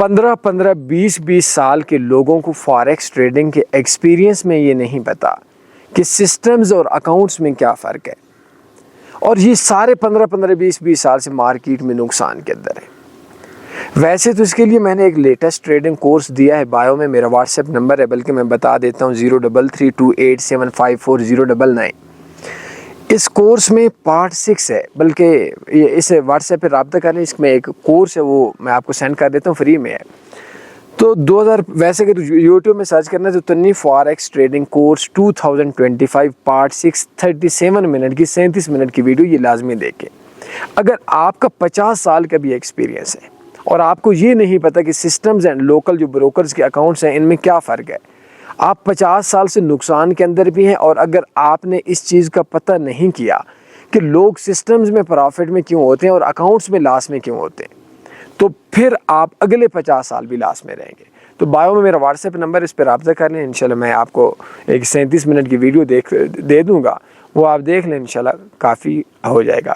15-15, 20-20 साल के लोगों को फॉरेक्स ट्रेडिंग के एक्सपीरियंस में ये नहीं पता कि सिस्टम्स और अकाउंट्स में क्या फ़र्क है, और ये सारे 15-15, 20-20 साल से मार्केट में नुकसान के अंदर है। वैसे तो इसके लिए मैंने एक लेटेस्ट ट्रेडिंग कोर्स दिया है, बायो में मेरा व्हाट्सएप नंबर है, बल्कि मैं बता देता हूँ 0332875409। इस कोर्स में पार्ट 6 है, बल्कि ये इस व्हाट्सएप पे रब्ता करें, इसमें एक कोर्स है वो मैं आपको सेंड कर देता हूँ, फ्री में है। तो 2000 वैसे अगर यूट्यूब में सर्च करना है तो तन्नी forex trading course 2025 part 6 37 minute की 37 मिनट की वीडियो ये लाजमी देखें। अगर आपका 50 साल का भी एक्सपीरियंस है और आपको ये नहीं पता कि सिस्टम्स एंड लोकल जो ब्रोकर्स के अकाउंट्स हैं इनमें क्या फ़र्क है, आप 50 साल से नुकसान के अंदर भी हैं, और अगर आपने इस चीज़ का पता नहीं किया कि लोग सिस्टम्स में प्रॉफिट में क्यों होते हैं और अकाउंट्स में लॉस में क्यों होते हैं, तो फिर आप अगले 50 साल भी लॉस में रहेंगे। तो बायो में मेरा व्हाट्सएप नंबर, इस पर रब्ता कर लें। इंशाल्लाह मैं आपको एक 37 मिनट की वीडियो दे दूँगा, वो आप देख लें, इंशाल्लाह काफ़ी हो जाएगा।